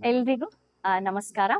ಎಲ್ರಿಗೂ ನಮಸ್ಕಾರ.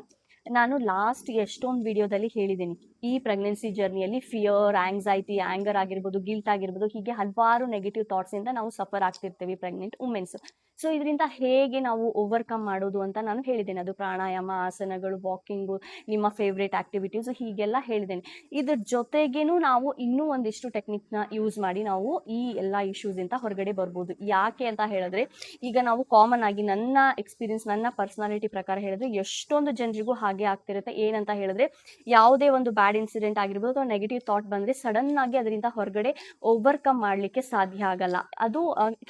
ನಾನು ಲಾಸ್ಟ್ ಎಷ್ಟೊಂದು ವಿಡಿಯೋದಲ್ಲಿ ಹೇಳಿದ್ದೀನಿ, ಈ ಪ್ರೆಗ್ನೆನ್ಸಿ ಜರ್ನಿಯಲ್ಲಿ ಫಿಯರ್, ಆಂಗ್ಸೈಟಿ, ಆಂಗರ್ ಆಗಿರ್ಬೋದು, ಗಿಲ್ಟ್ ಆಗಿರ್ಬೋದು, ಹೀಗೆ ಹಲವಾರು ನೆಗೆಟಿವ್ ಥಾಟ್ಸ್ ಇಂದ ನಾವು ಸಫರ್ ಆಗ್ತಿರ್ತೀವಿ ಪ್ರೆಗ್ನೆಂಟ್ ವುಮೆನ್ಸ್. ಸೊ ಇದರಿಂದ ಹೇಗೆ ನಾವು ಓವರ್ಕಮ್ ಮಾಡೋದು ಅಂತ ನಾನು ಹೇಳಿದ್ದೇನೆ. ಅದು ಪ್ರಾಣಾಯಾಮ, ಆಸನಗಳು, ವಾಕಿಂಗು, ನಿಮ್ಮ ಫೇವ್ರೇಟ್ ಆಕ್ಟಿವಿಟೀಸ್, ಹೀಗೆಲ್ಲ ಹೇಳಿದ್ದೇನೆ. ಇದ್ರ ಜೊತೆಗೇನು ನಾವು ಇನ್ನೂ ಒಂದಿಷ್ಟು ಟೆಕ್ನಿಕ್ನ ಯೂಸ್ ಮಾಡಿ ನಾವು ಈ ಎಲ್ಲ ಇಶ್ಯೂಸ್ ಇಂದ ಹೊರಗಡೆ ಬರ್ಬೋದು. ಯಾಕೆ ಅಂತ ಹೇಳಿದ್ರೆ, ಈಗ ನಾವು ಕಾಮನ್ ಆಗಿ ನನ್ನ ಎಕ್ಸ್ಪೀರಿಯನ್ಸ್, ನನ್ನ ಪರ್ಸನಾಲಿಟಿ ಪ್ರಕಾರ ಹೇಳಿದ್ರೆ ಎಷ್ಟೊಂದು ಜನರಿಗೂ ಹಾಗೆ ಆಗ್ತಿರುತ್ತೆ. ಏನಂತ ಹೇಳಿದ್ರೆ, ಯಾವುದೇ ಒಂದು ಬ್ಯಾಡ್ ಇನ್ಸಿಡೆಂಟ್ ಆಗಿರ್ಬೋದು ಅಥವಾ ನೆಗೆಟಿವ್ ಥಾಟ್ ಬಂದ್ರೆ ಸಡನ್ ಆಗಿ ಅದರಿಂದ ಹೊರಗಡೆ ಓವರ್ಕಮ್ ಮಾಡ್ಲಿಕ್ಕೆ ಸಾಧ್ಯ ಆಗಲ್ಲ. ಅದು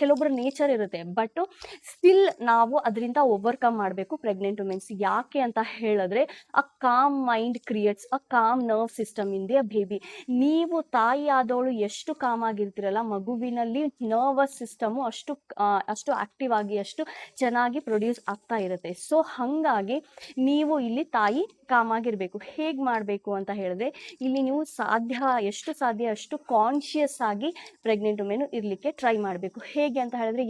ಕೆಲವೊಬ್ಬರ ನೇಚರ್ ಇರುತ್ತೆ. ಬಟ್ ಸ್ಟಿಲ್ ನಾವು ಅದರಿಂದ ಓವರ್ಕಮ್ ಮಾಡಬೇಕು ಪ್ರೆಗ್ನೆಂಟ್ ವುಮೆನ್ಸ್. ಯಾಕೆ ಅಂತ ಹೇಳಿದ್ರೆ, a calm mind creates a calm nerve system in the baby. ನೀವು ತಾಯಿ ಆದವಳು ಎಷ್ಟು ಕಾಮ್ ಆಗಿರ್ತೀರಲ್ಲ, ಮಗುವಿನಲ್ಲಿ ನರ್ವಸ್ ಸಿಸ್ಟಮ್ ಅಷ್ಟು ಆಕ್ಟಿವ್ ಆಗಿ, ಅಷ್ಟು ಚೆನ್ನಾಗಿ ಪ್ರೊಡ್ಯೂಸ್ ಆಗ್ತಾ ಇರುತ್ತೆ. ಸೊ ಹಾಗಾಗಿ ನೀವು ಇಲ್ಲಿ ತಾಯಿ ಕಾಮ್ ಆಗಿರ್ಬೇಕು. ಹೇಗೆ ಮಾಡಬೇಕು ಅಂತ ಹೇಳಿದ್ರೆ, ಇಲ್ಲಿ ನೀವು ಎಷ್ಟು ಸಾಧ್ಯ ಅಷ್ಟು ಕಾನ್ಶಿಯಸ್ ಆಗಿ ಪ್ರೆಗ್ನೆಂಟ್ ವುಮೆನ್ ಇರಲಿಕ್ಕೆ ಟ್ರೈ ಮಾಡಬೇಕು. ಹೇಗೆ ಅಂತ ಹೇಳಿದ್ರೆ,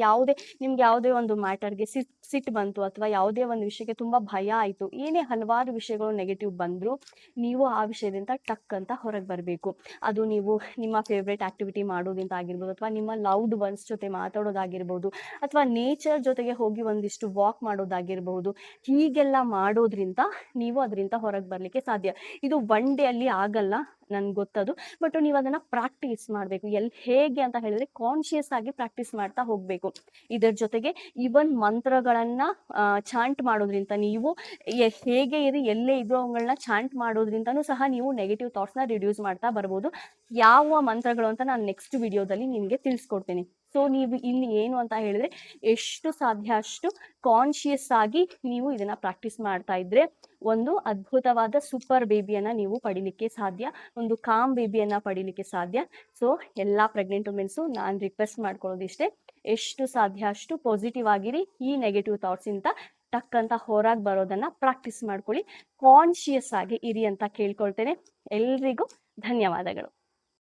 ನಿಮ್ಗೆ ಯಾವುದೇ ಒಂದು ಮ್ಯಾಟರ್ಗೆ ಸಿಟ್ಟು ಬಂತು ಅಥವಾ ಯಾವುದೇ ಒಂದು ವಿಷಯಕ್ಕೆ ತುಂಬ ಭಯ ಆಯಿತು, ಏನೇ ಹಲವಾರು ವಿಷಯಗಳು ನೆಗೆಟಿವ್ ಬಂದರೂ ನೀವು ಆ ವಿಷಯದಿಂದ ಟಕ್ ಅಂತ ಹೊರಗೆ ಬರಬೇಕು. ಅದು ನೀವು ನಿಮ್ಮ ಫೇವ್ರೇಟ್ ಆಕ್ಟಿವಿಟಿ ಮಾಡೋದ್ರಿಂದ ಆಗಿರ್ಬೋದು, ಅಥವಾ ನಿಮ್ಮ ಲವ್ಡ್ ಒನ್ಸ್ ಜೊತೆ ಮಾತಾಡೋದಾಗಿರ್ಬೋದು, ಅಥವಾ ನೇಚರ್ ಜೊತೆಗೆ ಹೋಗಿ ಒಂದಿಷ್ಟು ವಾಕ್ ಮಾಡೋದಾಗಿರ್ಬೋದು. ಹೀಗೆಲ್ಲ ಮಾಡೋದ್ರಿಂದ ನೀವು ಅದರಿಂದ ಹೊರಗೆ ಬರಲಿಕ್ಕೆ ಸಾಧ್ಯ. ಇದು ಒನ್ ಡೇ ಅಲ್ಲಿ ಆಗಲ್ಲ, ನನ್ಗೆ ಗೊತ್ತದು. ಬಟ್ ನೀವು ಅದನ್ನ ಪ್ರಾಕ್ಟೀಸ್ ಮಾಡಬೇಕು. ಹೇಗೆ ಅಂತ ಹೇಳಿದ್ರೆ, ಕಾನ್ಶಿಯಸ್ ಆಗಿ ಪ್ರಾಕ್ಟೀಸ್ ಮಾಡ್ತಾ ಹೋಗ್ಬೇಕು. ಇದರ ಜೊತೆಗೆ ಇವನ್ ಮಂತ್ರಗಳನ್ನ ಚಾಂಟ್ ಮಾಡೋದ್ರಿಂದ, ನೀವು ಹೇಗೆ ಇರಿ, ಎಲ್ಲೇ ಇದ್ರು ಅವುಗಳನ್ನ ಚಾಂಟ್ ಮಾಡೋದ್ರಿಂದನೂ ಸಹ ನೀವು ನೆಗೆಟಿವ್ ಥಾಟ್ಸ್ನ ರಿಡ್ಯೂಸ್ ಮಾಡ್ತಾ ಬರ್ಬೋದು. ಯಾವ ಮಂತ್ರಗಳು ಅಂತ ನಾನು ನೆಕ್ಸ್ಟ್ ವಿಡಿಯೋದಲ್ಲಿ ನಿಮಗೆ ತಿಳಿಸ್ಕೊಡ್ತೀನಿ. ಸೊ ನೀವು ಇಲ್ಲಿ ಏನು ಅಂತ ಹೇಳಿದ್ರೆ, ಎಷ್ಟು ಸಾಧ್ಯ ಅಷ್ಟು ಕಾನ್ಶಿಯಸ್ ಆಗಿ ನೀವು ಇದನ್ನ ಪ್ರಾಕ್ಟೀಸ್ ಮಾಡ್ತಾ ಇದ್ರೆ ಒಂದು ಅದ್ಭುತವಾದ ಸೂಪರ್ ಬೇಬಿಯನ್ನ ನೀವು ಪಡಿಲಿಕ್ಕೆ ಸಾಧ್ಯ, ಒಂದು ಕಾಮ್ ಬೇಬಿಯನ್ನ ಪಡಿಲಿಕ್ಕೆ ಸಾಧ್ಯ. ಸೊ ಎಲ್ಲ ಪ್ರೆಗ್ನೆಂಟ್ ವುಮೆನ್ಸು ನಾನು ರಿಕ್ವೆಸ್ಟ್ ಮಾಡ್ಕೊಳ್ಳೋದಿಷ್ಟೇ, ಎಷ್ಟು ಸಾಧ್ಯ ಅಷ್ಟು ಪಾಸಿಟಿವ್ ಆಗಿರಿ. ಈ ನೆಗೆಟಿವ್ ಥಾಟ್ಸ್ ಇಂದ ಟಕ್ ಅಂತ ಹೊರಗೆ ಬರೋದನ್ನ ಪ್ರಾಕ್ಟೀಸ್ ಮಾಡ್ಕೊಳ್ಳಿ. ಕಾನ್ಶಿಯಸ್ ಆಗಿ ಇರಿ ಅಂತ ಕೇಳ್ಕೊಳ್ತೇನೆ. ಎಲ್ರಿಗೂ ಧನ್ಯವಾದಗಳು.